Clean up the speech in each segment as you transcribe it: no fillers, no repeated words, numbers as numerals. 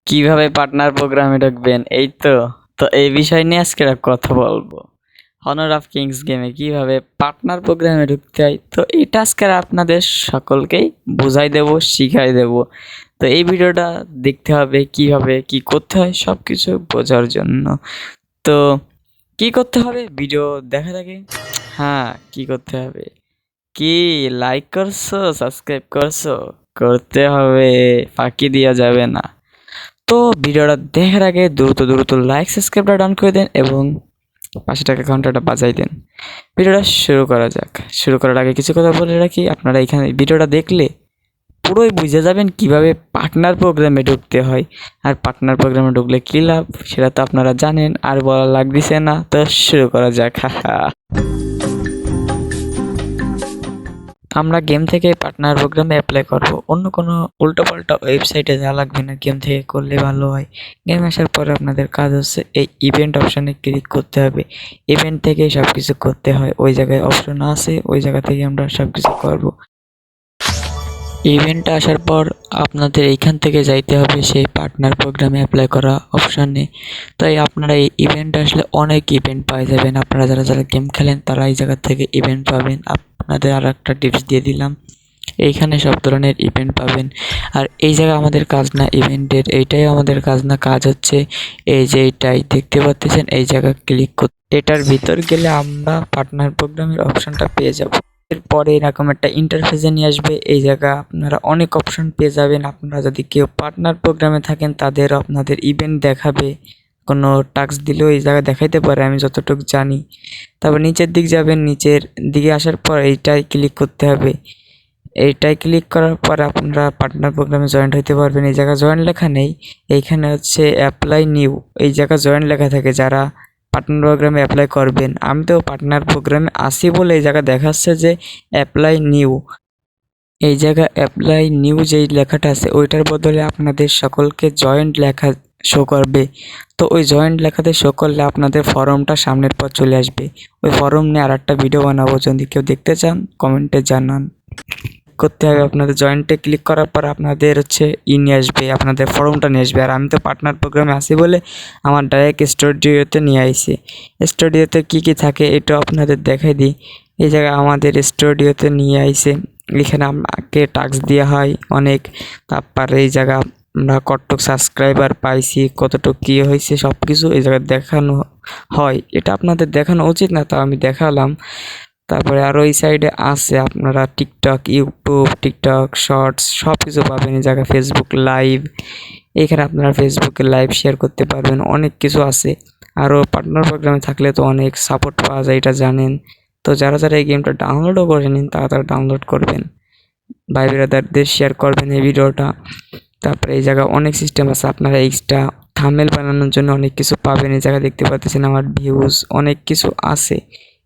কিভাবে পার্টনার প্রোগ্রামে ঢুকবেন এই তো। তো এই বিষয় নিয়ে আজকে একটা কথা বলবো। হনর অফ কিংস গেমে কিভাবে পার্টনার প্রোগ্রামে ঢুকতে হয়, তো এটা আজকে আপনাদের সকলকেই বুঝাই দেব, শিখাই দেব। তো এই ভিডিওটা দেখতে হবে কিভাবে কি করতে হয় সব কিছু বোঝার জন্য। তো কি করতে হবে ভিডিও দেখার আগে? হ্যাঁ, কি করতে হবে, কি লাইক করছো, সাবস্ক্রাইব করছো? করতে হবে, ফাঁকি দেওয়া যাবে না। তো ভিডিওটা দেখার আগে দ্রুত দ্রুত লাইক সাবস্ক্রাইবটা ডান করে দেন এবং পাশে টাকা ঘন্টাটা বাজাই দেন। ভিডিওটা শুরু করা যাক। শুরু করার আগে কিছু কথা বলে রাখি, আপনারা এখানে ভিডিওটা দেখলে পুরোই বুঝে যাবেন কিভাবে পার্টনার প্রোগ্রামে ঢুকতে হয়। আর পার্টনার প্রোগ্রামে ঢুকলে কী লাভ সেটা তো আপনারা জানেন, আর বলা লাগতেছে না। তো শুরু করা যাক। আমরা গেম থেকে পার্টনার প্রোগ্রামে অ্যাপ্লাই করব, অন্য কোনো উল্টোপাল্টা ওয়েবসাইটে যাওয়া লাগবে না, গেম থেকে করলে ভালো হয়। গেম আসার পরে আপনাদের কাজ হচ্ছে এই ইভেন্ট অপশানে ক্লিক করতে হবে। ইভেন্ট থেকে সব কিছু করতে হয়, ওই জায়গায় অপশন আছে, ওই জায়গা থেকে আমরা সব কিছু করবো। ইভেন্টটা আসার পর আপনাদের এইখান থেকে যাইতে হবে সেই পার্টনার প্রোগ্রামে অ্যাপ্লাই করা অপশানে। তাই আপনারা এই ইভেন্ট আসলে অনেক ইভেন্ট পাই যাবেন। আপনারা যারা যারা গেম খেলেন তারা এই জায়গা থেকে ইভেন্ট পাবেন। আপনাদের আর একটা টিপস দিয়ে দিলাম, এইখানে সব ধরনের ইভেন্ট পাবেন। আর এই জায়গা আমাদের কাজ না ইভেন্টের, এইটাই আমাদের কাজ না, কাজ হচ্ছে এই যে এইটাই দেখতে পাচ্ছেন, এই জায়গা ক্লিক করতে। এটার ভিতর গেলে আমরা পার্টনার প্রোগ্রামের অপশানটা পেয়ে যাব। এরপরে এরকম একটা ইন্টারফেসে নিয়ে আসবে, এই জায়গা আপনারা অনেক অপশন পেয়ে যাবেন। আপনারা যদি কেউ পার্টনার প্রোগ্রামে থাকেন তাদের আপনাদের ইভেন্ট দেখাবে, কোনো টাস্ক দিলেও এই জায়গায় দেখাইতে পারে আমি যতটুকু জানি। তারপর নিচের দিক যাবেন, নিচের দিকে আসার পর এইটাই ক্লিক করতে হবে। এইটাই ক্লিক করার পর আপনারা পার্টনার প্রোগ্রামে জয়েন্ট হতে পারবেন। এই জায়গায় জয়েন্ট লেখা নেই, এইখানে হচ্ছে অ্যাপ্লাই নিউ, এই জায়গায় জয়েন্ট লেখা থাকে যারা পার্টনার প্রোগ্রামে অ্যাপ্লাই করবেন। আমি তো পার্টনার প্রোগ্রামে আসি বলে এই জায়গায় দেখাচ্ছে যে অ্যাপ্লাই নিউ। এই জায়গায় অ্যাপ্লাই নিউ যেই লেখাটা আছে ওইটার বদলে আপনাদের সকলকে জয়েন্ট লেখা শো করবে। তো ওই জয়েন্ট লেখাতে শো করলে আপনাদের ফর্মটা সামনের পর চলে আসবে। ওই ফর্ম নিয়ে আর একটা ভিডিও বানাবো, যদি কেউ দেখতে চান কমেন্টে জানান। করতে হবে আপনাদের জয়েন্টে ক্লিক করার পর আপনাদের হচ্ছে নিয়ে আসবে, আপনাদের ফর্মটা নিয়ে আসবে। আর আমি তো পার্টনার প্রোগ্রামে আসি বলে আমার ডাইরেক্ট স্টুডিওতে নিয়ে আইছি। স্টুডিওতে কী কী থাকে এটা আপনাদের দেখাই দিই। এই জায়গায় আমাদের স্টুডিওতে নিয়ে আইছে, এখানে আমাকে টাস্ক দেওয়া হয় অনেক। তারপরে এই জায়গা আমরা কতটুক সাবস্ক্রাইবার পাইছি, কতটুক কী হয়েছে সব কিছু এই জায়গায় দেখানো হয়। এটা আপনাদের দেখানো উচিত না, তাও আমি দেখালাম। তারপরে আরও এই সাইডে আছে আপনারা টিকটক, ইউটিউব, টিকটক শর্টস সব কিছু পাবেন এই জায়গায়। ফেসবুক লাইভ, এখানে আপনারা ফেসবুকে লাইভ শেয়ার করতে পারবেন, অনেক কিছু আছে। আরও পার্টনার প্রোগ্রামে থাকলে তো অনেক সাপোর্ট পাওয়া যায়, এটা জানেন। তো যারা যারা এই গেমটা ডাউনলোডও করে নিন তারা তারা ডাউনলোড করবেন, ভাই ব্রাদারদের শেয়ার করবেন এই ভিডিওটা। তারপরে এই জায়গায় অনেক সিস্টেম আছে, আপনারা এক্সট্রা থাম্বনেল বানানোর জন্য অনেক কিছু পাবেন। এই জায়গায় দেখতে পাচ্ছেন আমার ভিউজ, অনেক কিছু আছে।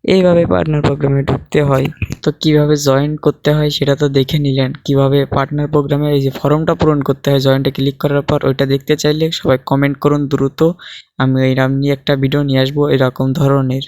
এইভাবে পার্টনার প্রোগ্রামে ঢুকতে হয়। তো কিভাবে জয়েন করতে হয় সেটা তো দেখে নিলেন, কিভাবে পার্টনার প্রোগ্রামে এই যে ফর্মটা পূরণ করতে হয় জয়েন্টে ক্লিক করার পর। ওইটা দেখতে চাইলে সবাই কমেন্ট করুন দ্রুত, আমি এইরকম নিয়ে একটা ভিডিও নিয়ে আসবো এরকম ধরনের।